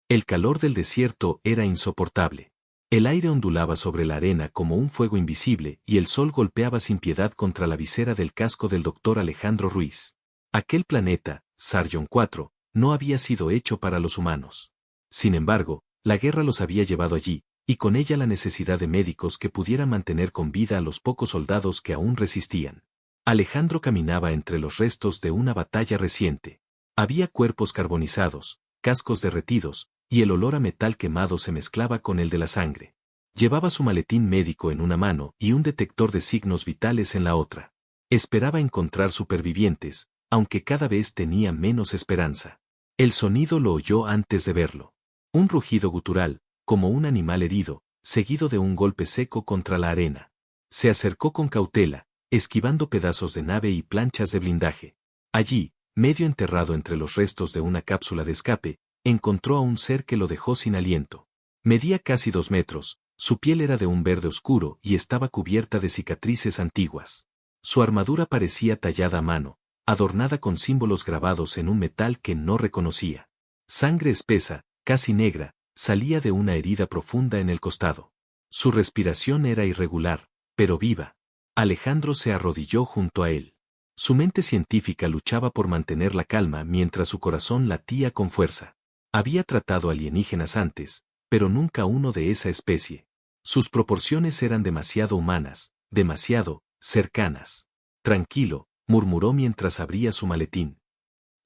El calor del desierto era insoportable. El aire ondulaba sobre la arena como un fuego invisible y el sol golpeaba sin piedad contra la visera del casco del doctor Alejandro Ruiz. Aquel planeta, Sargon 4, no había sido hecho para los humanos. Sin embargo, la guerra los había llevado allí, y con ella la necesidad de médicos que pudieran mantener con vida a los pocos soldados que aún resistían. Alejandro caminaba entre los restos de una batalla reciente. Había cuerpos carbonizados, cascos derretidos, y el olor a metal quemado se mezclaba con el de la sangre. Llevaba su maletín médico en una mano y un detector de signos vitales en la otra. Esperaba encontrar supervivientes, aunque cada vez tenía menos esperanza. El sonido lo oyó antes de verlo. Un rugido gutural, como un animal herido, seguido de un golpe seco contra la arena. Se acercó con cautela, esquivando pedazos de nave y planchas de blindaje. Allí, medio enterrado entre los restos de una cápsula de escape, encontró a un ser que lo dejó sin aliento. Medía casi 2 metros, su piel era de un verde oscuro y estaba cubierta de cicatrices antiguas. Su armadura parecía tallada a mano, adornada con símbolos grabados en un metal que no reconocía. Sangre espesa, casi negra, salía de una herida profunda en el costado. Su respiración era irregular, pero viva. Alejandro se arrodilló junto a él. Su mente científica luchaba por mantener la calma mientras su corazón latía con fuerza. Había tratado alienígenas antes, pero nunca uno de esa especie. Sus proporciones eran demasiado humanas, demasiado cercanas. Tranquilo, murmuró mientras abría su maletín.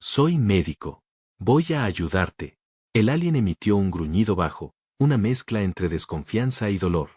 Soy médico. Voy a ayudarte. El alien emitió un gruñido bajo, una mezcla entre desconfianza y dolor.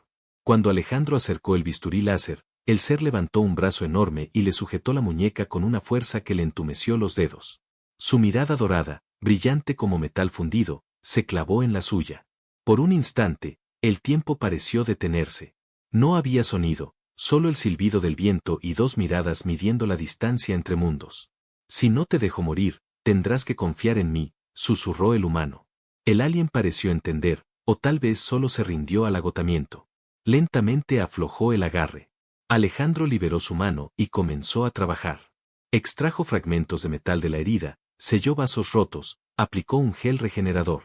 Cuando Alejandro acercó el bisturí láser, el ser levantó un brazo enorme y le sujetó la muñeca con una fuerza que le entumeció los dedos. Su mirada dorada, brillante como metal fundido, se clavó en la suya. Por un instante, el tiempo pareció detenerse. No había sonido, solo el silbido del viento y 2 miradas midiendo la distancia entre mundos. Si no te dejo morir, tendrás que confiar en mí, susurró el humano. El alien pareció entender, o tal vez solo se rindió al agotamiento. Lentamente aflojó el agarre. Alejandro liberó su mano y comenzó a trabajar. Extrajo fragmentos de metal de la herida, selló vasos rotos, aplicó un gel regenerador.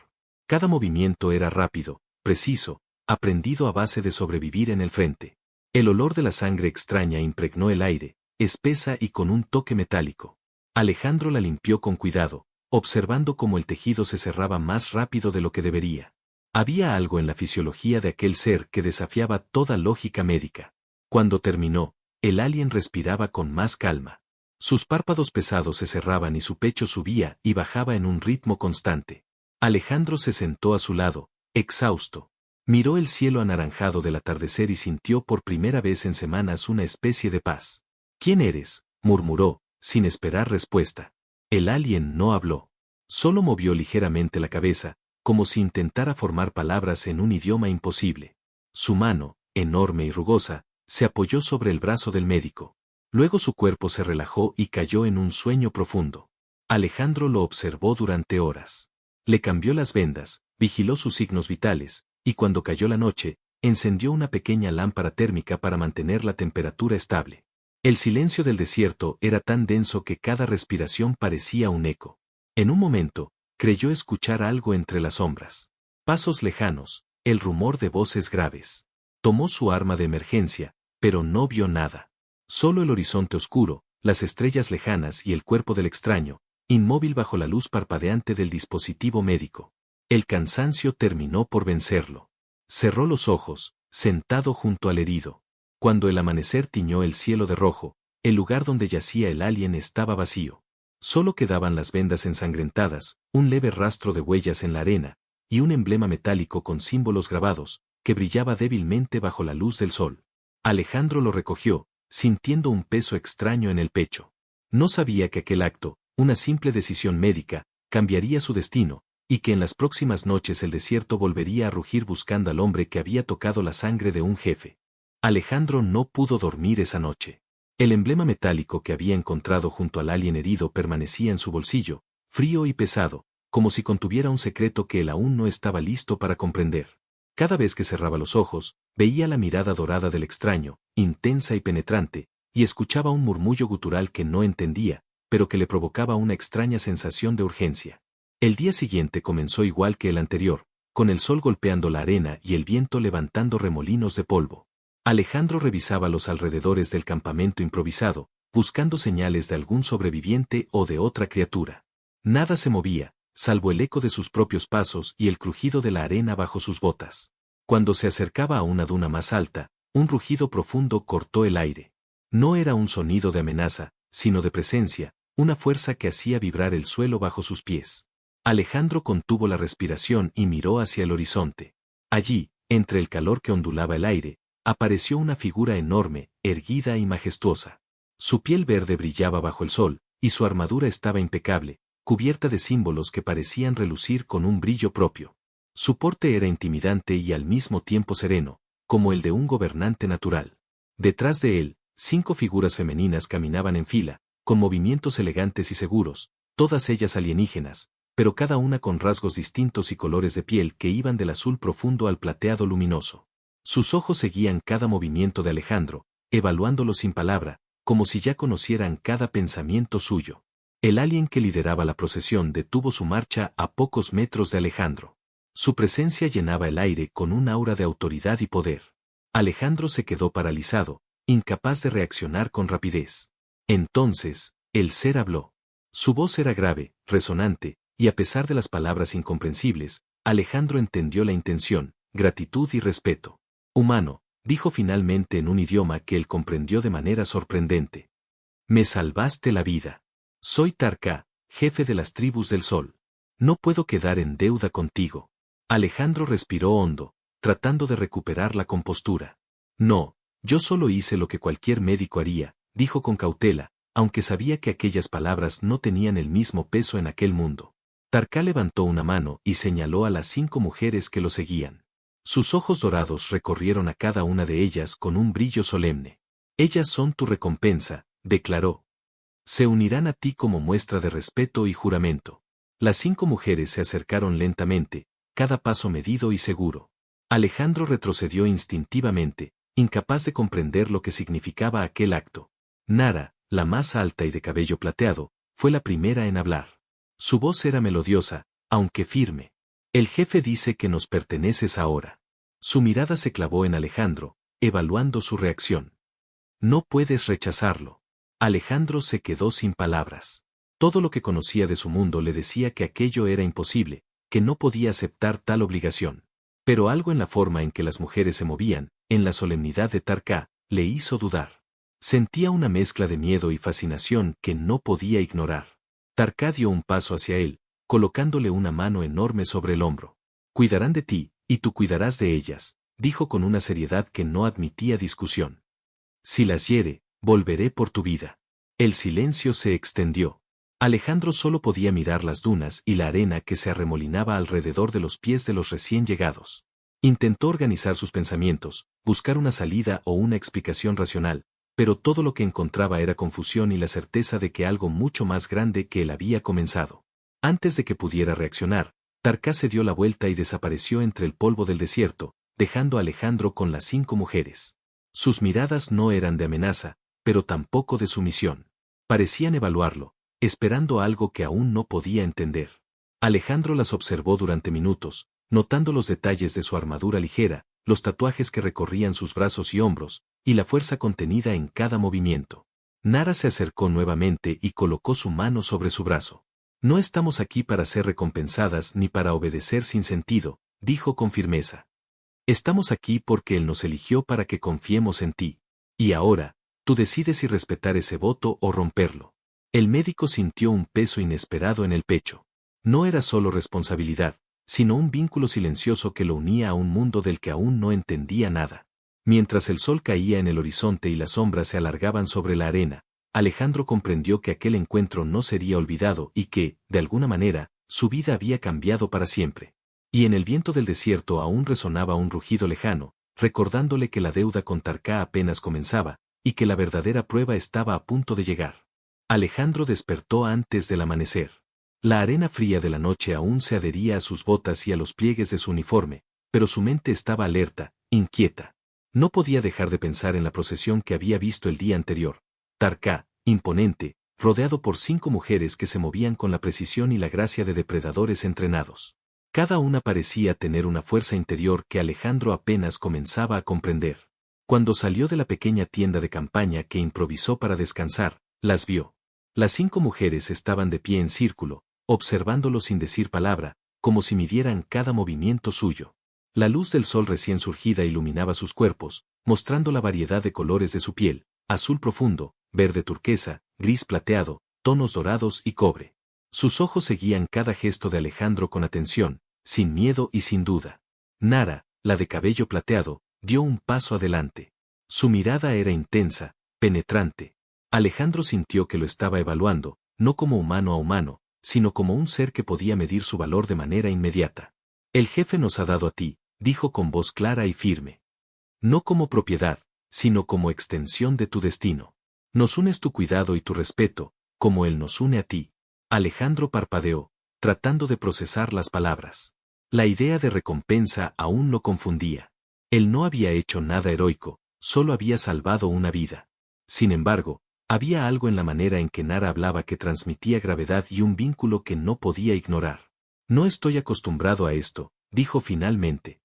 Cada movimiento era rápido, preciso, aprendido a base de sobrevivir en el frente. El olor de la sangre extraña impregnó el aire, espesa y con un toque metálico. Alejandro la limpió con cuidado, observando cómo el tejido se cerraba más rápido de lo que debería. Había algo en la fisiología de aquel ser que desafiaba toda lógica médica. Cuando terminó, el alien respiraba con más calma. Sus párpados pesados se cerraban y su pecho subía y bajaba en un ritmo constante. Alejandro se sentó a su lado, exhausto. Miró el cielo anaranjado del atardecer y sintió por primera vez en semanas una especie de paz. ¿Quién eres?, murmuró, sin esperar respuesta. El alien no habló. Solo movió ligeramente la cabeza, como si intentara formar palabras en un idioma imposible. Su mano, enorme y rugosa, se apoyó sobre el brazo del médico. Luego su cuerpo se relajó y cayó en un sueño profundo. Alejandro lo observó durante horas. Le cambió las vendas, vigiló sus signos vitales, y cuando cayó la noche, encendió una pequeña lámpara térmica para mantener la temperatura estable. El silencio del desierto era tan denso que cada respiración parecía un eco. En un momento, creyó escuchar algo entre las sombras. Pasos lejanos, el rumor de voces graves. Tomó su arma de emergencia, pero no vio nada. Solo el horizonte oscuro, las estrellas lejanas y el cuerpo del extraño, inmóvil bajo la luz parpadeante del dispositivo médico. El cansancio terminó por vencerlo. Cerró los ojos, sentado junto al herido. Cuando el amanecer tiñó el cielo de rojo, el lugar donde yacía el alien estaba vacío. Solo quedaban las vendas ensangrentadas, un leve rastro de huellas en la arena, y un emblema metálico con símbolos grabados, que brillaba débilmente bajo la luz del sol. Alejandro lo recogió, sintiendo un peso extraño en el pecho. No sabía que aquel acto, una simple decisión médica, cambiaría su destino, y que en las próximas noches el desierto volvería a rugir buscando al hombre que había tocado la sangre de un jefe. Alejandro no pudo dormir esa noche. El emblema metálico que había encontrado junto al alien herido permanecía en su bolsillo, frío y pesado, como si contuviera un secreto que él aún no estaba listo para comprender. Cada vez que cerraba los ojos, veía la mirada dorada del extraño, intensa y penetrante, y escuchaba un murmullo gutural que no entendía, pero que le provocaba una extraña sensación de urgencia. El día siguiente comenzó igual que el anterior, con el sol golpeando la arena y el viento levantando remolinos de polvo. Alejandro revisaba los alrededores del campamento improvisado, buscando señales de algún sobreviviente o de otra criatura. Nada se movía, salvo el eco de sus propios pasos y el crujido de la arena bajo sus botas. Cuando se acercaba a una duna más alta, un rugido profundo cortó el aire. No era un sonido de amenaza, sino de presencia, una fuerza que hacía vibrar el suelo bajo sus pies. Alejandro contuvo la respiración y miró hacia el horizonte. Allí, entre el calor que ondulaba el aire, apareció una figura enorme, erguida y majestuosa. Su piel verde brillaba bajo el sol, y su armadura estaba impecable, cubierta de símbolos que parecían relucir con un brillo propio. Su porte era intimidante y al mismo tiempo sereno, como el de un gobernante natural. Detrás de él, 5 figuras femeninas caminaban en fila, con movimientos elegantes y seguros, todas ellas alienígenas, pero cada una con rasgos distintos y colores de piel que iban del azul profundo al plateado luminoso. Sus ojos seguían cada movimiento de Alejandro, evaluándolo sin palabra, como si ya conocieran cada pensamiento suyo. El alien que lideraba la procesión detuvo su marcha a pocos metros de Alejandro. Su presencia llenaba el aire con un aura de autoridad y poder. Alejandro se quedó paralizado, incapaz de reaccionar con rapidez. Entonces, el ser habló. Su voz era grave, resonante, y a pesar de las palabras incomprensibles, Alejandro entendió la intención, gratitud y respeto. Humano, dijo finalmente en un idioma que él comprendió de manera sorprendente. Me salvaste la vida. Soy Tarka, jefe de las tribus del sol. No puedo quedar en deuda contigo. Alejandro respiró hondo, tratando de recuperar la compostura. No, yo solo hice lo que cualquier médico haría, dijo con cautela, aunque sabía que aquellas palabras no tenían el mismo peso en aquel mundo. Tarka levantó una mano y señaló a las 5 mujeres que lo seguían. Sus ojos dorados recorrieron a cada una de ellas con un brillo solemne. Ellas son tu recompensa, declaró. Se unirán a ti como muestra de respeto y juramento. Las 5 mujeres se acercaron lentamente, cada paso medido y seguro. Alejandro retrocedió instintivamente, incapaz de comprender lo que significaba aquel acto. Nara, la más alta y de cabello plateado, fue la primera en hablar. Su voz era melodiosa, aunque firme. El jefe dice que nos perteneces ahora. Su mirada se clavó en Alejandro, evaluando su reacción. No puedes rechazarlo. Alejandro se quedó sin palabras. Todo lo que conocía de su mundo le decía que aquello era imposible, que no podía aceptar tal obligación. Pero algo en la forma en que las mujeres se movían, en la solemnidad de Tarka, le hizo dudar. Sentía una mezcla de miedo y fascinación que no podía ignorar. Tarka dio un paso hacia él, colocándole una mano enorme sobre el hombro. Cuidarán de ti, y tú cuidarás de ellas, dijo con una seriedad que no admitía discusión. Si las hiere, volveré por tu vida. El silencio se extendió. Alejandro solo podía mirar las dunas y la arena que se arremolinaba alrededor de los pies de los recién llegados. Intentó organizar sus pensamientos, buscar una salida o una explicación racional, pero todo lo que encontraba era confusión y la certeza de que algo mucho más grande que él había comenzado. Antes de que pudiera reaccionar, Tarka se dio la vuelta y desapareció entre el polvo del desierto, dejando a Alejandro con las 5 mujeres. Sus miradas no eran de amenaza, pero tampoco de sumisión. Parecían evaluarlo, esperando algo que aún no podía entender. Alejandro las observó durante minutos, notando los detalles de su armadura ligera, los tatuajes que recorrían sus brazos y hombros, y la fuerza contenida en cada movimiento. Nara se acercó nuevamente y colocó su mano sobre su brazo. No estamos aquí para ser recompensadas ni para obedecer sin sentido, dijo con firmeza. Estamos aquí porque Él nos eligió para que confiemos en ti. Y ahora, tú decides si respetar ese voto o romperlo. El médico sintió un peso inesperado en el pecho. No era solo responsabilidad, sino un vínculo silencioso que lo unía a un mundo del que aún no entendía nada. Mientras el sol caía en el horizonte y las sombras se alargaban sobre la arena, Alejandro comprendió que aquel encuentro no sería olvidado y que, de alguna manera, su vida había cambiado para siempre. Y en el viento del desierto aún resonaba un rugido lejano, recordándole que la deuda con Tarka apenas comenzaba, y que la verdadera prueba estaba a punto de llegar. Alejandro despertó antes del amanecer. La arena fría de la noche aún se adhería a sus botas y a los pliegues de su uniforme, pero su mente estaba alerta, inquieta. No podía dejar de pensar en la procesión que había visto el día anterior. Tarka, imponente, rodeado por 5 mujeres que se movían con la precisión y la gracia de depredadores entrenados. Cada una parecía tener una fuerza interior que Alejandro apenas comenzaba a comprender. Cuando salió de la pequeña tienda de campaña que improvisó para descansar, las vio. Las 5 mujeres estaban de pie en círculo, observándolo sin decir palabra, como si midieran cada movimiento suyo. La luz del sol recién surgida iluminaba sus cuerpos, mostrando la variedad de colores de su piel, azul profundo, verde turquesa, gris plateado, tonos dorados y cobre. Sus ojos seguían cada gesto de Alejandro con atención, sin miedo y sin duda. Nara, la de cabello plateado, dio un paso adelante. Su mirada era intensa, penetrante. Alejandro sintió que lo estaba evaluando, no como humano a humano, sino como un ser que podía medir su valor de manera inmediata. El jefe nos ha dado a ti, dijo con voz clara y firme. No como propiedad, sino como extensión de tu destino. Nos unes tu cuidado y tu respeto, como él nos une a ti. Alejandro parpadeó, tratando de procesar las palabras. La idea de recompensa aún lo confundía. Él no había hecho nada heroico, solo había salvado una vida. Sin embargo, había algo en la manera en que Nara hablaba que transmitía gravedad y un vínculo que no podía ignorar. No estoy acostumbrado a esto, dijo finalmente.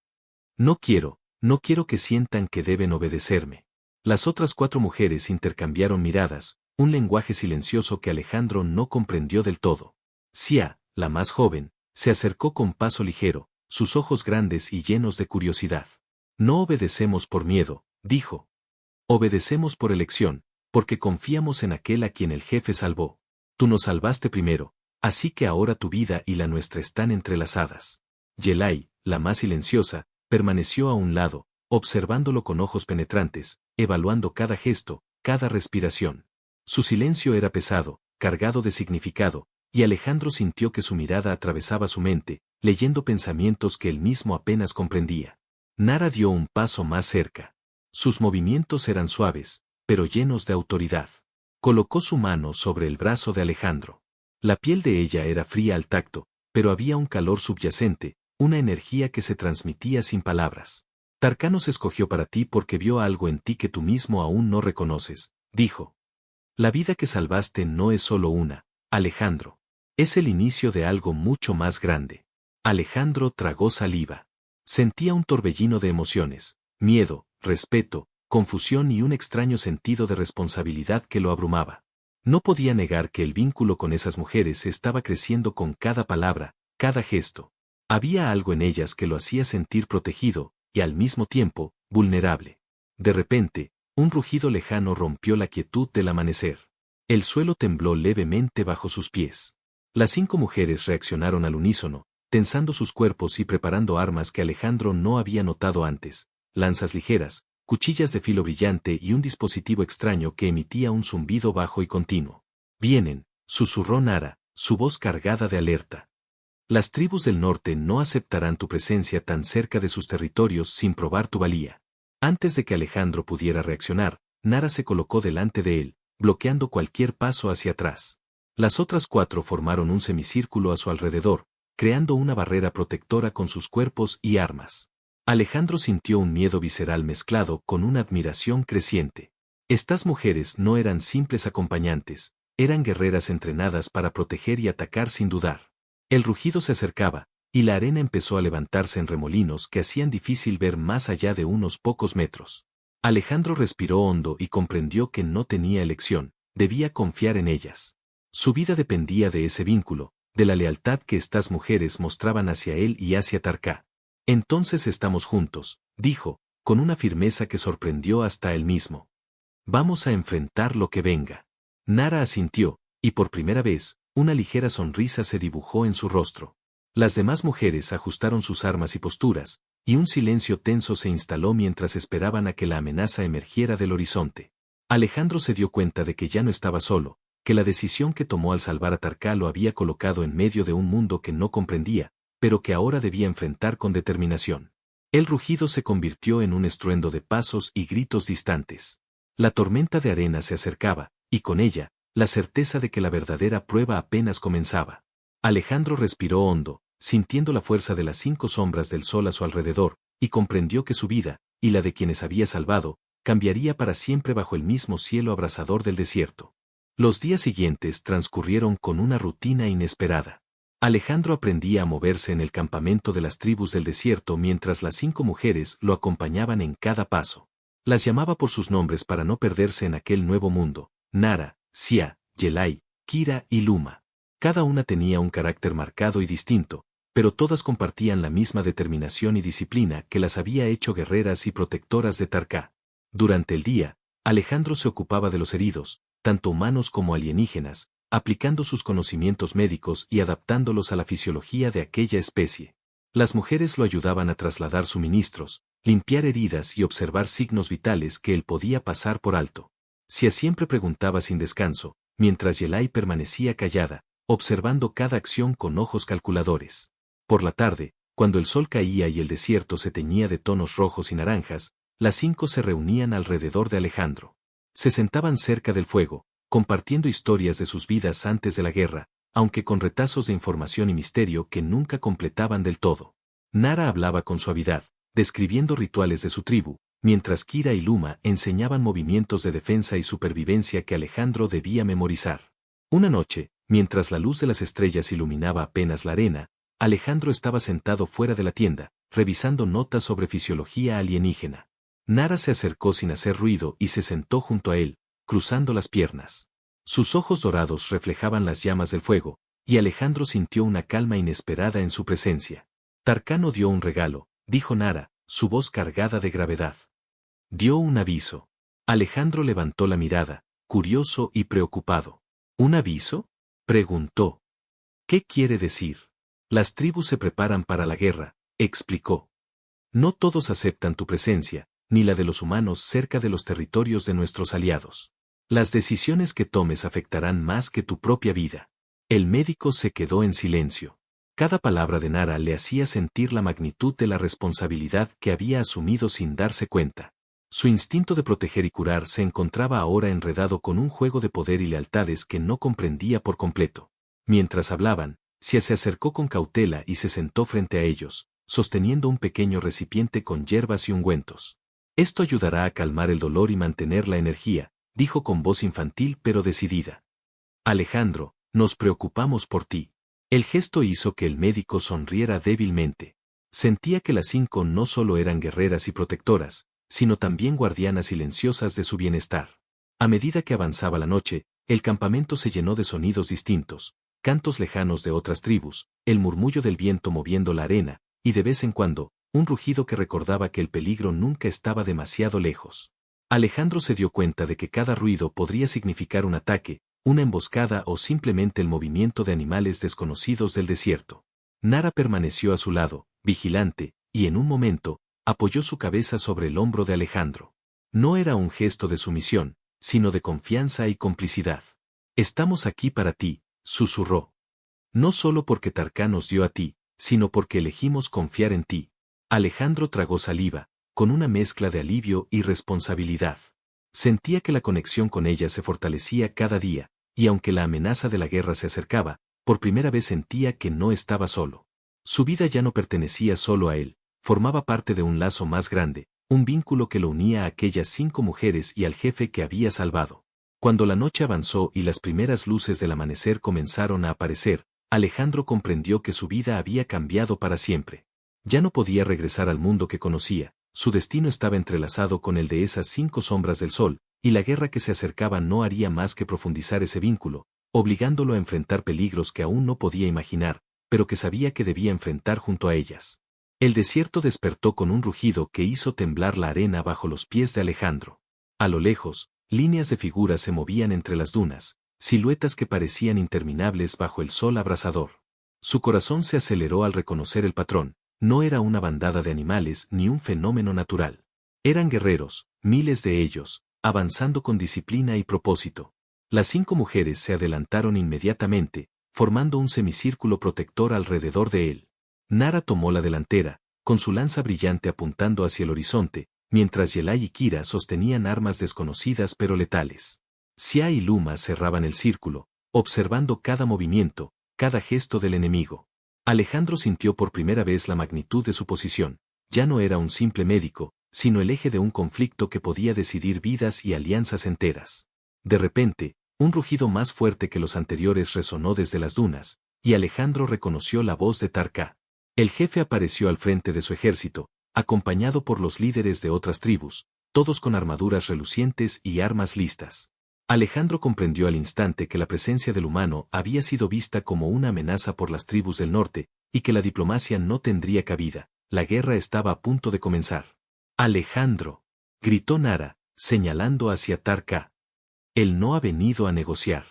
No quiero que sientan que deben obedecerme. Las otras 4 mujeres intercambiaron miradas, un lenguaje silencioso que Alejandro no comprendió del todo. Sia, la más joven, se acercó con paso ligero, sus ojos grandes y llenos de curiosidad. No obedecemos por miedo, dijo. Obedecemos por elección, porque confiamos en aquel a quien el jefe salvó. Tú nos salvaste primero, así que ahora tu vida y la nuestra están entrelazadas. Yelai, la más silenciosa, permaneció a un lado, observándolo con ojos penetrantes, evaluando cada gesto, cada respiración. Su silencio era pesado, cargado de significado, y Alejandro sintió que su mirada atravesaba su mente, leyendo pensamientos que él mismo apenas comprendía. Nara dio un paso más cerca. Sus movimientos eran suaves, pero llenos de autoridad. Colocó su mano sobre el brazo de Alejandro. La piel de ella era fría al tacto, pero había un calor subyacente, una energía que se transmitía sin palabras. Tarká nos escogió para ti porque vio algo en ti que tú mismo aún no reconoces, dijo. La vida que salvaste no es solo una, Alejandro. Es el inicio de algo mucho más grande. Alejandro tragó saliva. Sentía un torbellino de emociones, miedo, respeto, confusión y un extraño sentido de responsabilidad que lo abrumaba. No podía negar que el vínculo con esas mujeres estaba creciendo con cada palabra, cada gesto. Había algo en ellas que lo hacía sentir protegido, y al mismo tiempo, vulnerable. De repente, un rugido lejano rompió la quietud del amanecer. El suelo tembló levemente bajo sus pies. Las 5 mujeres reaccionaron al unísono, tensando sus cuerpos y preparando armas que Alejandro no había notado antes, lanzas ligeras, cuchillas de filo brillante y un dispositivo extraño que emitía un zumbido bajo y continuo. Vienen, susurró Nara, su voz cargada de alerta. Las tribus del norte no aceptarán tu presencia tan cerca de sus territorios sin probar tu valía. Antes de que Alejandro pudiera reaccionar, Nara se colocó delante de él, bloqueando cualquier paso hacia atrás. Las otras 4 formaron un semicírculo a su alrededor, creando una barrera protectora con sus cuerpos y armas. Alejandro sintió un miedo visceral mezclado con una admiración creciente. Estas mujeres no eran simples acompañantes, eran guerreras entrenadas para proteger y atacar sin dudar. El rugido se acercaba, y la arena empezó a levantarse en remolinos que hacían difícil ver más allá de unos pocos metros. Alejandro respiró hondo y comprendió que no tenía elección, debía confiar en ellas. Su vida dependía de ese vínculo, de la lealtad que estas mujeres mostraban hacia él y hacia Tarká. Entonces estamos juntos, dijo, con una firmeza que sorprendió hasta él mismo. Vamos a enfrentar lo que venga. Nara asintió, y por primera vez, una ligera sonrisa se dibujó en su rostro. Las demás mujeres ajustaron sus armas y posturas, y un silencio tenso se instaló mientras esperaban a que la amenaza emergiera del horizonte. Alejandro se dio cuenta de que ya no estaba solo, que la decisión que tomó al salvar a Tarká lo había colocado en medio de un mundo que no comprendía, pero que ahora debía enfrentar con determinación. El rugido se convirtió en un estruendo de pasos y gritos distantes. La tormenta de arena se acercaba, y con ella, la certeza de que la verdadera prueba apenas comenzaba. Alejandro respiró hondo, sintiendo la fuerza de las 5 sombras del sol a su alrededor, y comprendió que su vida, y la de quienes había salvado, cambiaría para siempre bajo el mismo cielo abrasador del desierto. Los días siguientes transcurrieron con una rutina inesperada. Alejandro aprendía a moverse en el campamento de las tribus del desierto mientras las 5 mujeres lo acompañaban en cada paso. Las llamaba por sus nombres para no perderse en aquel nuevo mundo: Nara, Sia, Yelai, Kira y Luma. Cada una tenía un carácter marcado y distinto, pero todas compartían la misma determinación y disciplina que las había hecho guerreras y protectoras de Tarká. Durante el día, Alejandro se ocupaba de los heridos, tanto humanos como alienígenas, aplicando sus conocimientos médicos y adaptándolos a la fisiología de aquella especie. Las mujeres lo ayudaban a trasladar suministros, limpiar heridas y observar signos vitales que él podía pasar por alto. Sia siempre preguntaba sin descanso, mientras Yelai permanecía callada, observando cada acción con ojos calculadores. Por la tarde, cuando el sol caía y el desierto se teñía de tonos rojos y naranjas, las 5 se reunían alrededor de Alejandro. Se sentaban cerca del fuego, compartiendo historias de sus vidas antes de la guerra, aunque con retazos de información y misterio que nunca completaban del todo. Nara hablaba con suavidad, describiendo rituales de su tribu, mientras Kira y Luma enseñaban movimientos de defensa y supervivencia que Alejandro debía memorizar. Una noche, mientras la luz de las estrellas iluminaba apenas la arena, Alejandro estaba sentado fuera de la tienda, revisando notas sobre fisiología alienígena. Nara se acercó sin hacer ruido y se sentó junto a él, cruzando las piernas. Sus ojos dorados reflejaban las llamas del fuego, y Alejandro sintió una calma inesperada en su presencia. Tarká no dio un regalo, dijo Nara, su voz cargada de gravedad. Dio un aviso. Alejandro levantó la mirada, curioso y preocupado. ¿Un aviso?, preguntó. ¿Qué quiere decir? Las tribus se preparan para la guerra, explicó. No todos aceptan tu presencia, ni la de los humanos cerca de los territorios de nuestros aliados. Las decisiones que tomes afectarán más que tu propia vida. El médico se quedó en silencio. Cada palabra de Nara le hacía sentir la magnitud de la responsabilidad que había asumido sin darse cuenta. Su instinto de proteger y curar se encontraba ahora enredado con un juego de poder y lealtades que no comprendía por completo. Mientras hablaban, Sia se acercó con cautela y se sentó frente a ellos, sosteniendo un pequeño recipiente con hierbas y ungüentos. Esto ayudará a calmar el dolor y mantener la energía, dijo con voz infantil pero decidida. Alejandro, nos preocupamos por ti. El gesto hizo que el médico sonriera débilmente. Sentía que las 5 no solo eran guerreras y protectoras, sino también guardianas silenciosas de su bienestar. A medida que avanzaba la noche, el campamento se llenó de sonidos distintos, cantos lejanos de otras tribus, el murmullo del viento moviendo la arena, y de vez en cuando, un rugido que recordaba que el peligro nunca estaba demasiado lejos. Alejandro se dio cuenta de que cada ruido podría significar un ataque, una emboscada o simplemente el movimiento de animales desconocidos del desierto. Nara permaneció a su lado, vigilante, y en un momento, apoyó su cabeza sobre el hombro de Alejandro. No era un gesto de sumisión, sino de confianza y complicidad. Estamos aquí para ti, susurró. No solo porque Tarká nos dio a ti, sino porque elegimos confiar en ti. Alejandro tragó saliva, con una mezcla de alivio y responsabilidad. Sentía que la conexión con ella se fortalecía cada día, y aunque la amenaza de la guerra se acercaba, por primera vez sentía que no estaba solo. Su vida ya no pertenecía solo a él, formaba parte de un lazo más grande, un vínculo que lo unía a aquellas 5 mujeres y al jefe que había salvado. Cuando la noche avanzó y las primeras luces del amanecer comenzaron a aparecer, Alejandro comprendió que su vida había cambiado para siempre. Ya no podía regresar al mundo que conocía, su destino estaba entrelazado con el de esas 5 sombras del sol, y la guerra que se acercaba no haría más que profundizar ese vínculo, obligándolo a enfrentar peligros que aún no podía imaginar, pero que sabía que debía enfrentar junto a ellas. El desierto despertó con un rugido que hizo temblar la arena bajo los pies de Alejandro. A lo lejos, líneas de figuras se movían entre las dunas, siluetas que parecían interminables bajo el sol abrasador. Su corazón se aceleró al reconocer el patrón. No era una bandada de animales ni un fenómeno natural. Eran guerreros, miles de ellos, avanzando con disciplina y propósito. Las 5 mujeres se adelantaron inmediatamente, formando un semicírculo protector alrededor de él. Nara tomó la delantera, con su lanza brillante apuntando hacia el horizonte, mientras Yelai y Kira sostenían armas desconocidas pero letales. Sia y Luma cerraban el círculo, observando cada movimiento, cada gesto del enemigo. Alejandro sintió por primera vez la magnitud de su posición. Ya no era un simple médico, sino el eje de un conflicto que podía decidir vidas y alianzas enteras. De repente, Un rugido más fuerte que los anteriores resonó desde las dunas, y Alejandro reconoció la voz de Tarká. El jefe apareció al frente de su ejército, acompañado por los líderes de otras tribus, todos con armaduras relucientes y armas listas. Alejandro comprendió al instante que la presencia del humano había sido vista como una amenaza por las tribus del norte, y que la diplomacia no tendría cabida. La guerra estaba a punto de comenzar. «Alejandro», gritó Nara, señalando hacia Tarká. «Él no ha venido a negociar.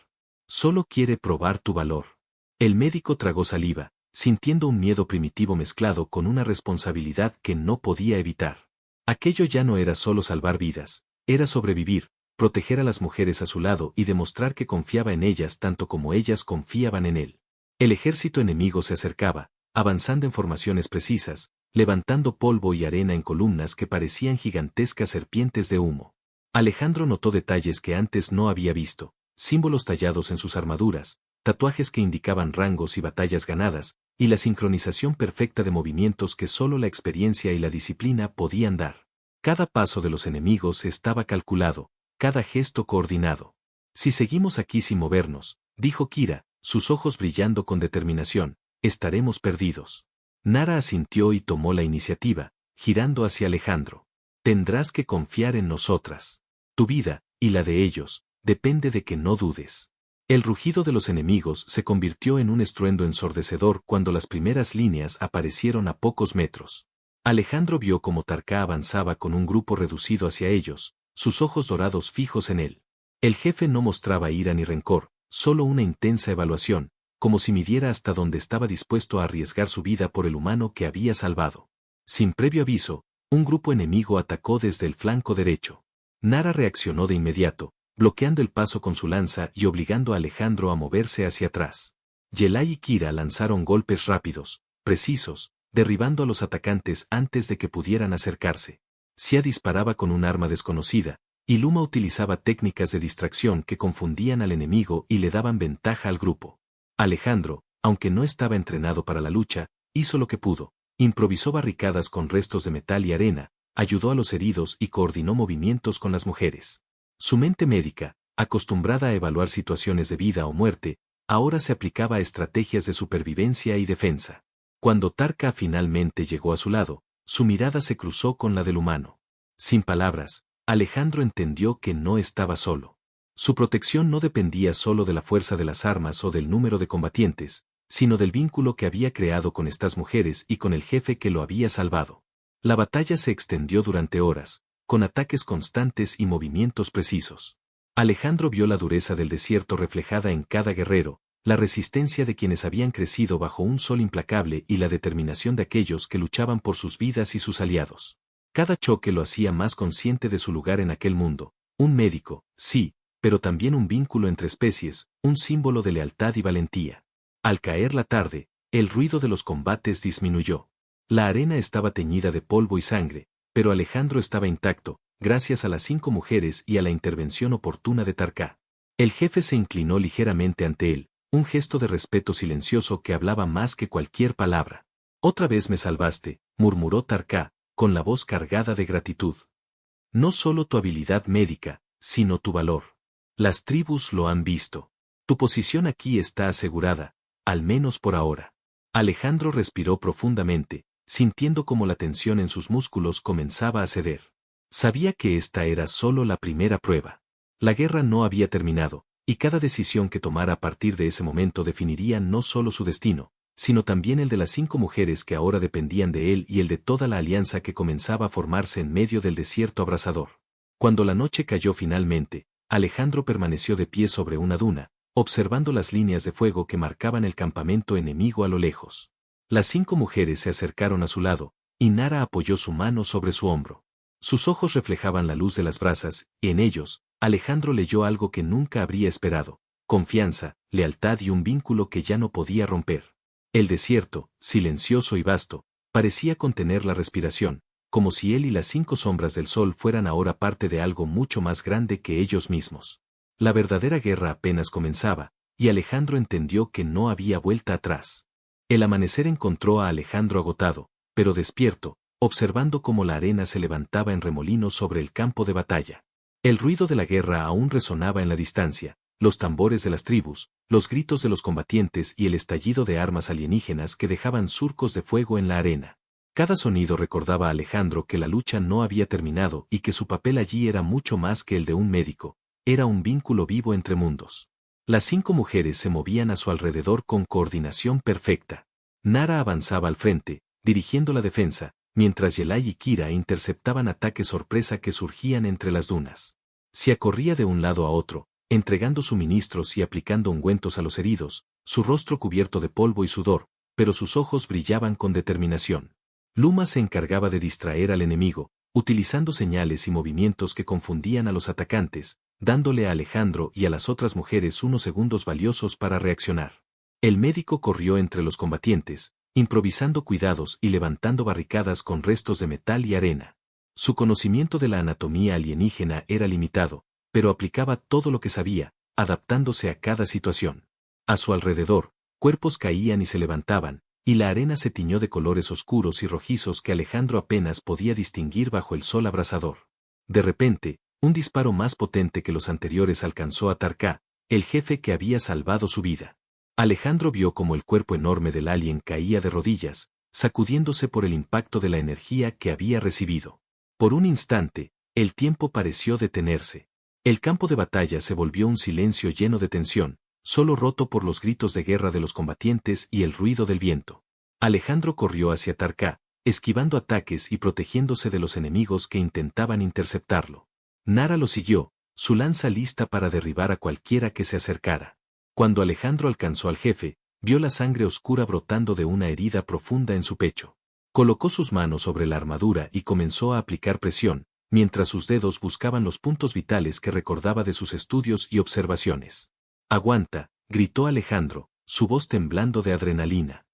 Solo quiere probar tu valor». El médico tragó saliva, sintiendo un miedo primitivo mezclado con una responsabilidad que no podía evitar. Aquello ya no era solo salvar vidas, era sobrevivir, proteger a las mujeres a su lado y demostrar que confiaba en ellas tanto como ellas confiaban en él. El ejército enemigo se acercaba, avanzando en formaciones precisas, levantando polvo y arena en columnas que parecían gigantescas serpientes de humo. Alejandro notó detalles que antes no había visto, símbolos tallados en sus armaduras, tatuajes que indicaban rangos y batallas ganadas, y la sincronización perfecta de movimientos que solo la experiencia y la disciplina podían dar. Cada paso de los enemigos estaba calculado, cada gesto coordinado. «Si seguimos aquí sin movernos», dijo Kira, sus ojos brillando con determinación, «estaremos perdidos». Nara asintió y tomó la iniciativa, girando hacia Alejandro. «Tendrás que confiar en nosotras. Tu vida, y la de ellos, depende de que no dudes». El rugido de los enemigos se convirtió en un estruendo ensordecedor cuando las primeras líneas aparecieron a pocos metros. Alejandro vio cómo Tarká avanzaba con un grupo reducido hacia ellos, sus ojos dorados fijos en él. El jefe no mostraba ira ni rencor, solo una intensa evaluación, como si midiera hasta dónde estaba dispuesto a arriesgar su vida por el humano que había salvado. Sin previo aviso, un grupo enemigo atacó desde el flanco derecho. Nara reaccionó de inmediato, bloqueando el paso con su lanza y obligando a Alejandro a moverse hacia atrás. Yelay y Kira lanzaron golpes rápidos, precisos, derribando a los atacantes antes de que pudieran acercarse. Sia disparaba con un arma desconocida, y Luma utilizaba técnicas de distracción que confundían al enemigo y le daban ventaja al grupo. Alejandro, aunque no estaba entrenado para la lucha, hizo lo que pudo, improvisó barricadas con restos de metal y arena, ayudó a los heridos y coordinó movimientos con las mujeres. Su mente médica, acostumbrada a evaluar situaciones de vida o muerte, ahora se aplicaba a estrategias de supervivencia y defensa. Cuando Tarká finalmente llegó a su lado, su mirada se cruzó con la del humano. Sin palabras, Alejandro entendió que no estaba solo. Su protección no dependía solo de la fuerza de las armas o del número de combatientes, sino del vínculo que había creado con estas mujeres y con el jefe que lo había salvado. La batalla se extendió durante horas, con ataques constantes y movimientos precisos. Alejandro vio la dureza del desierto reflejada en cada guerrero, la resistencia de quienes habían crecido bajo un sol implacable y la determinación de aquellos que luchaban por sus vidas y sus aliados. Cada choque lo hacía más consciente de su lugar en aquel mundo, un médico, sí, pero también un vínculo entre especies, un símbolo de lealtad y valentía. Al caer la tarde, el ruido de los combates disminuyó. La arena estaba teñida de polvo y sangre, pero Alejandro estaba intacto, gracias a las 5 mujeres y a la intervención oportuna de Tarká. El jefe se inclinó ligeramente ante él, un gesto de respeto silencioso que hablaba más que cualquier palabra. «Otra vez me salvaste», murmuró Tarká, con la voz cargada de gratitud. «No solo tu habilidad médica, sino tu valor. Las tribus lo han visto. Tu posición aquí está asegurada, al menos por ahora». Alejandro respiró profundamente, sintiendo como la tensión en sus músculos comenzaba a ceder. Sabía que esta era solo la primera prueba. La guerra no había terminado, y cada decisión que tomara a partir de ese momento definiría no solo su destino, sino también el de las 5 mujeres que ahora dependían de él y el de toda la alianza que comenzaba a formarse en medio del desierto abrasador. Cuando la noche cayó finalmente, Alejandro permaneció de pie sobre una duna, observando las líneas de fuego que marcaban el campamento enemigo a lo lejos. Las 5 mujeres se acercaron a su lado, y Nara apoyó su mano sobre su hombro. Sus ojos reflejaban la luz de las brasas, y en ellos, Alejandro leyó algo que nunca habría esperado: confianza, lealtad y un vínculo que ya no podía romper. El desierto, silencioso y vasto, parecía contener la respiración, como si él y las 5 sombras del sol fueran ahora parte de algo mucho más grande que ellos mismos. La verdadera guerra apenas comenzaba, y Alejandro entendió que no había vuelta atrás. El amanecer encontró a Alejandro agotado, pero despierto, observando cómo la arena se levantaba en remolinos sobre el campo de batalla. El ruido de la guerra aún resonaba en la distancia, los tambores de las tribus, los gritos de los combatientes y el estallido de armas alienígenas que dejaban surcos de fuego en la arena. Cada sonido recordaba a Alejandro que la lucha no había terminado y que su papel allí era mucho más que el de un médico, era un vínculo vivo entre mundos. Las 5 mujeres se movían a su alrededor con coordinación perfecta. Nara avanzaba al frente, dirigiendo la defensa, mientras Yelay y Kira interceptaban ataques sorpresa que surgían entre las dunas. Sia corría de un lado a otro, entregando suministros y aplicando ungüentos a los heridos, su rostro cubierto de polvo y sudor, pero sus ojos brillaban con determinación. Luma se encargaba de distraer al enemigo, utilizando señales y movimientos que confundían a los atacantes, dándole a Alejandro y a las otras mujeres unos segundos valiosos para reaccionar. El médico corrió entre los combatientes, improvisando cuidados y levantando barricadas con restos de metal y arena. Su conocimiento de la anatomía alienígena era limitado, pero aplicaba todo lo que sabía, adaptándose a cada situación. A su alrededor, cuerpos caían y se levantaban, y la arena se tiñó de colores oscuros y rojizos que Alejandro apenas podía distinguir bajo el sol abrasador. De repente, un disparo más potente que los anteriores alcanzó a Tarká, el jefe que había salvado su vida. Alejandro vio como el cuerpo enorme del alien caía de rodillas, sacudiéndose por el impacto de la energía que había recibido. Por un instante, el tiempo pareció detenerse. El campo de batalla se volvió un silencio lleno de tensión, solo roto por los gritos de guerra de los combatientes y el ruido del viento. Alejandro corrió hacia Tarká, esquivando ataques y protegiéndose de los enemigos que intentaban interceptarlo. Nara lo siguió, su lanza lista para derribar a cualquiera que se acercara. Cuando Alejandro alcanzó al jefe, vio la sangre oscura brotando de una herida profunda en su pecho. Colocó sus manos sobre la armadura y comenzó a aplicar presión, mientras sus dedos buscaban los puntos vitales que recordaba de sus estudios y observaciones. «Aguanta», gritó Alejandro, su voz temblando de adrenalina.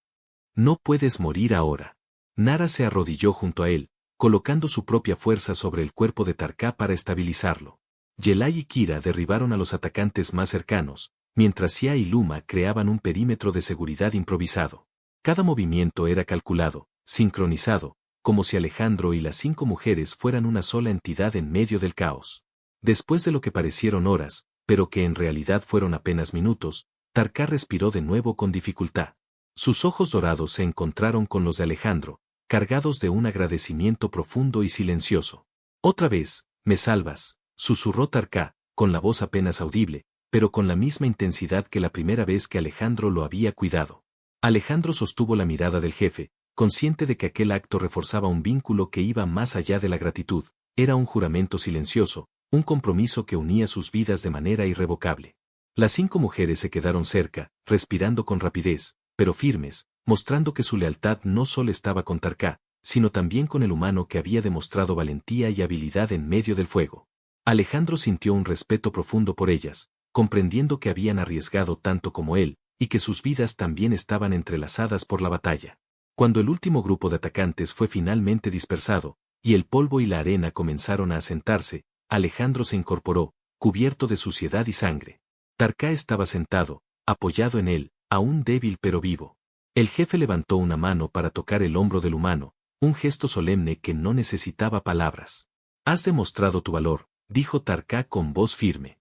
«No puedes morir ahora». Nara se arrodilló junto a él, colocando su propia fuerza sobre el cuerpo de Tarká para estabilizarlo. Yelay y Kira derribaron a los atacantes más cercanos, mientras Sia y Luma creaban un perímetro de seguridad improvisado. Cada movimiento era calculado, sincronizado, como si Alejandro y las 5 mujeres fueran una sola entidad en medio del caos. Después de lo que parecieron horas, pero que en realidad fueron apenas minutos, Tarká respiró de nuevo con dificultad. Sus ojos dorados se encontraron con los de Alejandro, cargados de un agradecimiento profundo y silencioso. «Otra vez, me salvas», susurró Tarká, con la voz apenas audible, pero con la misma intensidad que la primera vez que Alejandro lo había cuidado. Alejandro sostuvo la mirada del jefe, consciente de que aquel acto reforzaba un vínculo que iba más allá de la gratitud, era un juramento silencioso, un compromiso que unía sus vidas de manera irrevocable. Las 5 mujeres se quedaron cerca, respirando con rapidez, pero firmes, mostrando que su lealtad no solo estaba con Tarká, sino también con el humano que había demostrado valentía y habilidad en medio del fuego. Alejandro sintió un respeto profundo por ellas, comprendiendo que habían arriesgado tanto como él, y que sus vidas también estaban entrelazadas por la batalla. Cuando el último grupo de atacantes fue finalmente dispersado, y el polvo y la arena comenzaron a asentarse, Alejandro se incorporó, cubierto de suciedad y sangre. Tarká estaba sentado, apoyado en él, aún débil pero vivo. El jefe levantó una mano para tocar el hombro del humano, un gesto solemne que no necesitaba palabras. «Has demostrado tu valor», dijo Tarká con voz firme.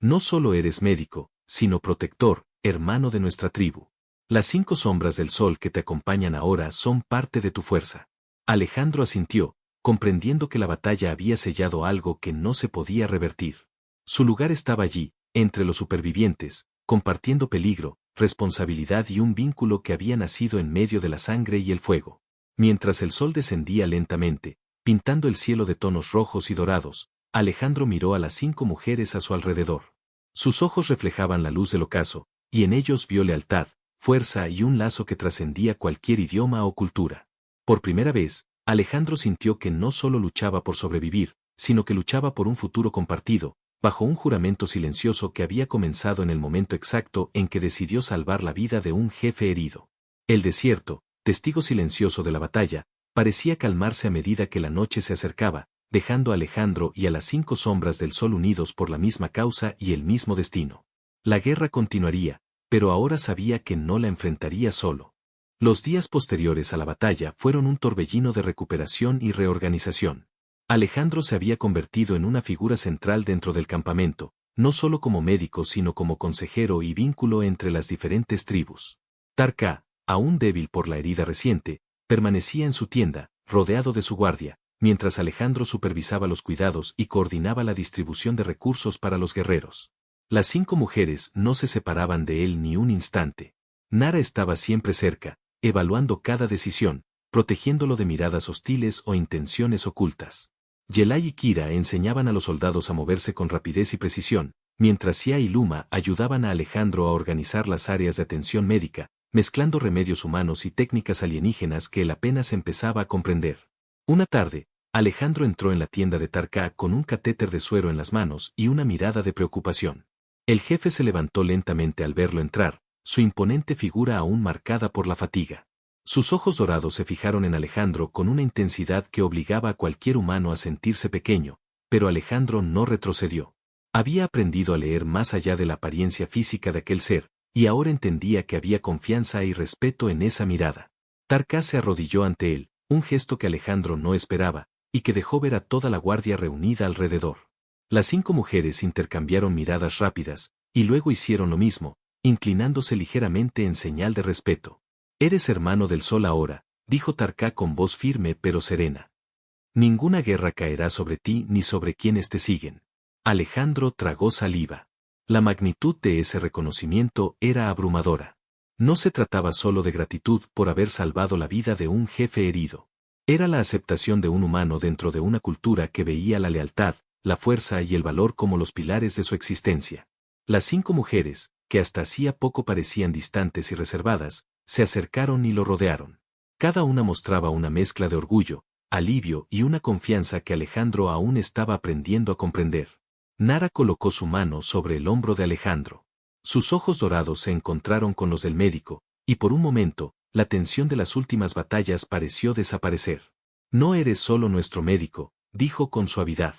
«No solo eres médico, sino protector, hermano de nuestra tribu. Las 5 sombras del sol que te acompañan ahora son parte de tu fuerza». Alejandro asintió, comprendiendo que la batalla había sellado algo que no se podía revertir. Su lugar estaba allí, entre los supervivientes, compartiendo peligro, responsabilidad y un vínculo que había nacido en medio de la sangre y el fuego. Mientras el sol descendía lentamente, pintando el cielo de tonos rojos y dorados, Alejandro miró a las 5 mujeres a su alrededor. Sus ojos reflejaban la luz del ocaso, y en ellos vio lealtad, fuerza y un lazo que trascendía cualquier idioma o cultura. Por primera vez, Alejandro sintió que no solo luchaba por sobrevivir, sino que luchaba por un futuro compartido, bajo un juramento silencioso que había comenzado en el momento exacto en que decidió salvar la vida de un jefe herido. El desierto, testigo silencioso de la batalla, parecía calmarse a medida que la noche se acercaba, dejando a Alejandro y a las 5 sombras del sol unidos por la misma causa y el mismo destino. La guerra continuaría, pero ahora sabía que no la enfrentaría solo. Los días posteriores a la batalla fueron un torbellino de recuperación y reorganización. Alejandro se había convertido en una figura central dentro del campamento, no solo como médico sino como consejero y vínculo entre las diferentes tribus. Tarka, aún débil por la herida reciente, permanecía en su tienda, rodeado de su guardia, mientras Alejandro supervisaba los cuidados y coordinaba la distribución de recursos para los guerreros. Las 5 mujeres no se separaban de él ni un instante. Nara estaba siempre cerca, evaluando cada decisión, protegiéndolo de miradas hostiles o intenciones ocultas. Yelay y Kira enseñaban a los soldados a moverse con rapidez y precisión, mientras Sia y Luma ayudaban a Alejandro a organizar las áreas de atención médica, mezclando remedios humanos y técnicas alienígenas que él apenas empezaba a comprender. Una tarde, Alejandro entró en la tienda de Tarka con un catéter de suero en las manos y una mirada de preocupación. El jefe se levantó lentamente al verlo entrar, su imponente figura aún marcada por la fatiga. Sus ojos dorados se fijaron en Alejandro con una intensidad que obligaba a cualquier humano a sentirse pequeño, pero Alejandro no retrocedió. Había aprendido a leer más allá de la apariencia física de aquel ser, y ahora entendía que había confianza y respeto en esa mirada. Tarka se arrodilló ante él, un gesto que Alejandro no esperaba, y que dejó ver a toda la guardia reunida alrededor. Las 5 mujeres intercambiaron miradas rápidas, y luego hicieron lo mismo, inclinándose ligeramente en señal de respeto. «Eres hermano del sol ahora», dijo Tarka con voz firme pero serena. «Ninguna guerra caerá sobre ti ni sobre quienes te siguen». Alejandro tragó saliva. La magnitud de ese reconocimiento era abrumadora. No se trataba solo de gratitud por haber salvado la vida de un jefe herido. Era la aceptación de un humano dentro de una cultura que veía la lealtad, la fuerza y el valor como los pilares de su existencia. Las 5 mujeres, que hasta hacía poco parecían distantes y reservadas, se acercaron y lo rodearon. Cada una mostraba una mezcla de orgullo, alivio y una confianza que Alejandro aún estaba aprendiendo a comprender. Nara colocó su mano sobre el hombro de Alejandro. Sus ojos dorados se encontraron con los del médico, y por un momento, la tensión de las últimas batallas pareció desaparecer. «No eres solo nuestro médico», dijo con suavidad.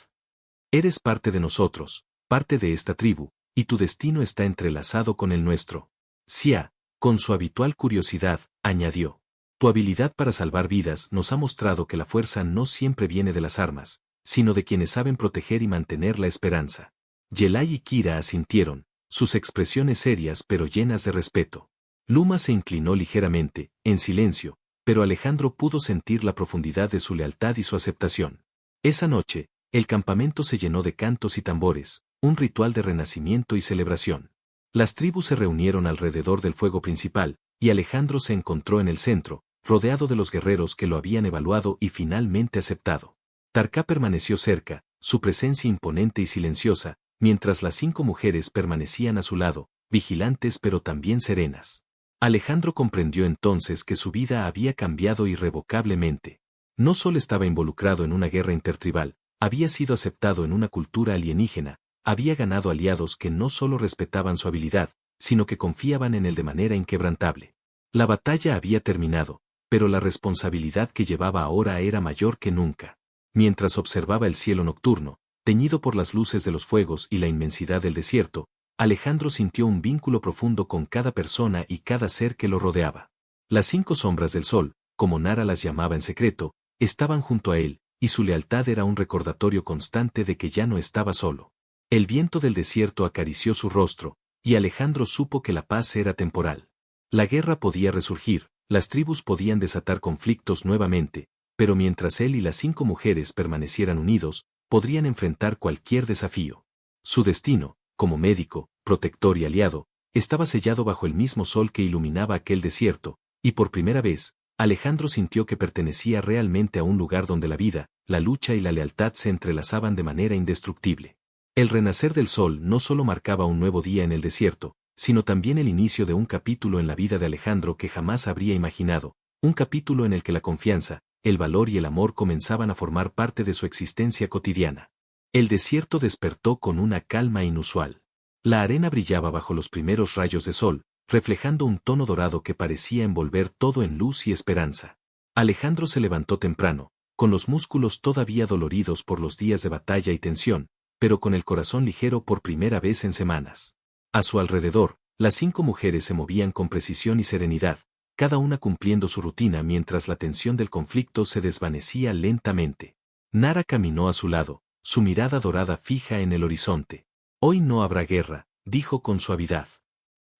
«Eres parte de nosotros, parte de esta tribu, y tu destino está entrelazado con el nuestro». Sia, con su habitual curiosidad, añadió. «Tu habilidad para salvar vidas nos ha mostrado que la fuerza no siempre viene de las armas, sino de quienes saben proteger y mantener la esperanza». Yelay y Kira asintieron, sus expresiones serias pero llenas de respeto. Luma se inclinó ligeramente, en silencio, pero Alejandro pudo sentir la profundidad de su lealtad y su aceptación. Esa noche, el campamento se llenó de cantos y tambores, un ritual de renacimiento y celebración. Las tribus se reunieron alrededor del fuego principal, y Alejandro se encontró en el centro, rodeado de los guerreros que lo habían evaluado y finalmente aceptado. Tarka permaneció cerca, su presencia imponente y silenciosa, mientras las 5 mujeres permanecían a su lado, vigilantes pero también serenas. Alejandro comprendió entonces que su vida había cambiado irrevocablemente. No solo estaba involucrado en una guerra intertribal, había sido aceptado en una cultura alienígena, había ganado aliados que no solo respetaban su habilidad, sino que confiaban en él de manera inquebrantable. La batalla había terminado, pero la responsabilidad que llevaba ahora era mayor que nunca. Mientras observaba el cielo nocturno, teñido por las luces de los fuegos y la inmensidad del desierto, Alejandro sintió un vínculo profundo con cada persona y cada ser que lo rodeaba. Las 5 sombras del sol, como Nara las llamaba en secreto, estaban junto a él, y su lealtad era un recordatorio constante de que ya no estaba solo. El viento del desierto acarició su rostro, y Alejandro supo que la paz era temporal. La guerra podía resurgir, las tribus podían desatar conflictos nuevamente, pero mientras él y las 5 mujeres permanecieran unidos, podrían enfrentar cualquier desafío. Su destino, como médico, protector y aliado, estaba sellado bajo el mismo sol que iluminaba aquel desierto, y por primera vez, Alejandro sintió que pertenecía realmente a un lugar donde la vida, la lucha y la lealtad se entrelazaban de manera indestructible. El renacer del sol no solo marcaba un nuevo día en el desierto, sino también el inicio de un capítulo en la vida de Alejandro que jamás habría imaginado, un capítulo en el que la confianza, el valor y el amor comenzaban a formar parte de su existencia cotidiana. El desierto despertó con una calma inusual. La arena brillaba bajo los primeros rayos de sol, reflejando un tono dorado que parecía envolver todo en luz y esperanza. Alejandro se levantó temprano, con los músculos todavía doloridos por los días de batalla y tensión, pero con el corazón ligero por primera vez en semanas. A su alrededor, las 5 mujeres se movían con precisión y serenidad, cada una cumpliendo su rutina mientras la tensión del conflicto se desvanecía lentamente. Nara caminó a su lado, su mirada dorada fija en el horizonte. Hoy no habrá guerra, dijo con suavidad.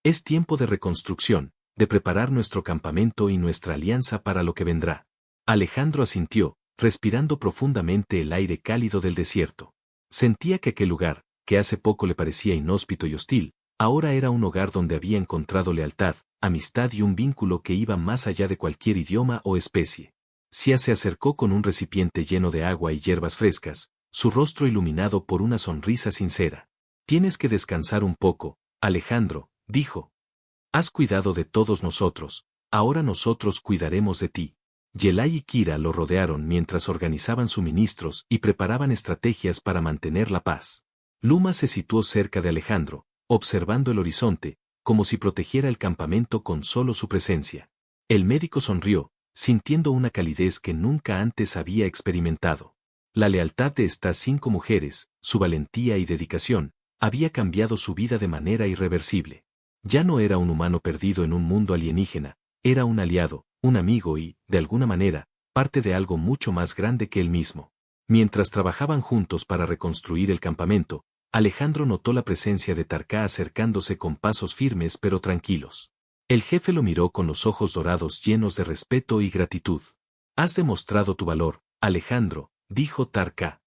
Es tiempo de reconstrucción, de preparar nuestro campamento y nuestra alianza para lo que vendrá. Alejandro asintió, respirando profundamente el aire cálido del desierto. Sentía que aquel lugar, que hace poco le parecía inhóspito y hostil, ahora era un hogar donde había encontrado lealtad, amistad y un vínculo que iba más allá de cualquier idioma o especie. Sia se acercó con un recipiente lleno de agua y hierbas frescas, su rostro iluminado por una sonrisa sincera. Tienes que descansar un poco, Alejandro, dijo. Has cuidado de todos nosotros, ahora nosotros cuidaremos de ti. Yelay y Kira lo rodearon mientras organizaban suministros y preparaban estrategias para mantener la paz. Luma se situó cerca de Alejandro, observando el horizonte, como si protegiera el campamento con solo su presencia. El médico sonrió, sintiendo una calidez que nunca antes había experimentado. La lealtad de estas 5 mujeres, su valentía y dedicación, había cambiado su vida de manera irreversible. Ya no era un humano perdido en un mundo alienígena, era un aliado, un amigo y, de alguna manera, parte de algo mucho más grande que él mismo. Mientras trabajaban juntos para reconstruir el campamento, Alejandro notó la presencia de Tarká acercándose con pasos firmes pero tranquilos. El jefe lo miró con los ojos dorados llenos de respeto y gratitud. Has demostrado tu valor, Alejandro, dijo Tarká.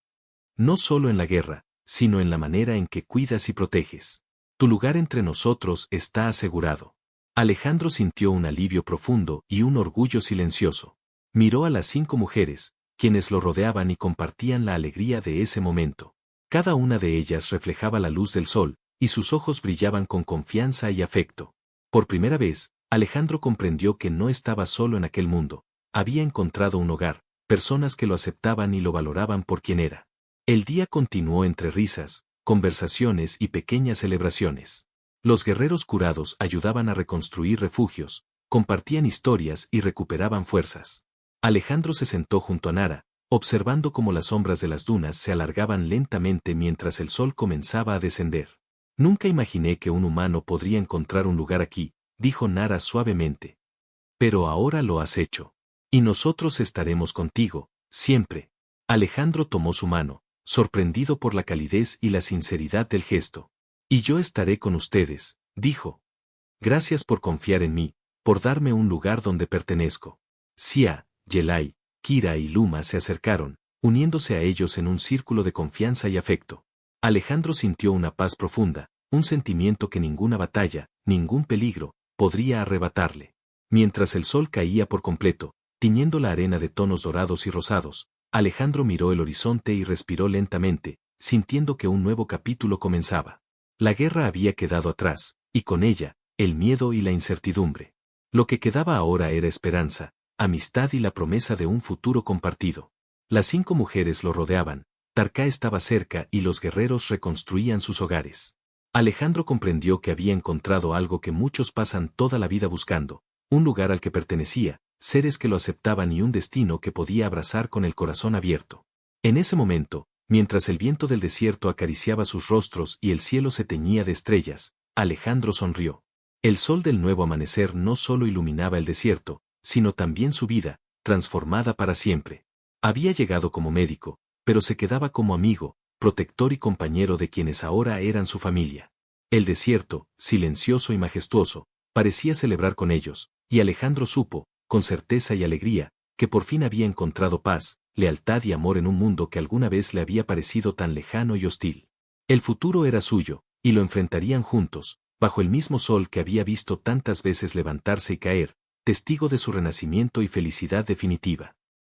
No solo en la guerra, sino en la manera en que cuidas y proteges. Tu lugar entre nosotros está asegurado. Alejandro sintió un alivio profundo y un orgullo silencioso. Miró a las 5 mujeres, quienes lo rodeaban y compartían la alegría de ese momento. Cada una de ellas reflejaba la luz del sol, y sus ojos brillaban con confianza y afecto. Por primera vez, Alejandro comprendió que no estaba solo en aquel mundo. Había encontrado un hogar, personas que lo aceptaban y lo valoraban por quien era. El día continuó entre risas, conversaciones y pequeñas celebraciones. Los guerreros curados ayudaban a reconstruir refugios, compartían historias y recuperaban fuerzas. Alejandro se sentó junto a Nara, observando cómo las sombras de las dunas se alargaban lentamente mientras el sol comenzaba a descender. Nunca imaginé que un humano podría encontrar un lugar aquí, dijo Nara suavemente. Pero ahora lo has hecho. Y nosotros estaremos contigo, siempre. Alejandro tomó su mano, sorprendido por la calidez y la sinceridad del gesto. Y yo estaré con ustedes, dijo. Gracias por confiar en mí, por darme un lugar donde pertenezco. Sia, Yelay, Kira y Luma se acercaron, uniéndose a ellos en un círculo de confianza y afecto. Alejandro sintió una paz profunda, un sentimiento que ninguna batalla, ningún peligro, podría arrebatarle. Mientras el sol caía por completo, tiñendo la arena de tonos dorados y rosados, Alejandro miró el horizonte y respiró lentamente, sintiendo que un nuevo capítulo comenzaba. La guerra había quedado atrás, y con ella, el miedo y la incertidumbre. Lo que quedaba ahora era esperanza, amistad y la promesa de un futuro compartido. Las 5 mujeres lo rodeaban, Tarká estaba cerca y los guerreros reconstruían sus hogares. Alejandro comprendió que había encontrado algo que muchos pasan toda la vida buscando, un lugar al que pertenecía, seres que lo aceptaban y un destino que podía abrazar con el corazón abierto. En ese momento, mientras el viento del desierto acariciaba sus rostros y el cielo se teñía de estrellas, Alejandro sonrió. El sol del nuevo amanecer no solo iluminaba el desierto, sino también su vida, transformada para siempre. Había llegado como médico, pero se quedaba como amigo, protector y compañero de quienes ahora eran su familia. El desierto, silencioso y majestuoso, parecía celebrar con ellos, y Alejandro supo, con certeza y alegría, que por fin había encontrado paz, lealtad y amor en un mundo que alguna vez le había parecido tan lejano y hostil. El futuro era suyo, y lo enfrentarían juntos, bajo el mismo sol que había visto tantas veces levantarse y caer, testigo de su renacimiento y felicidad definitiva.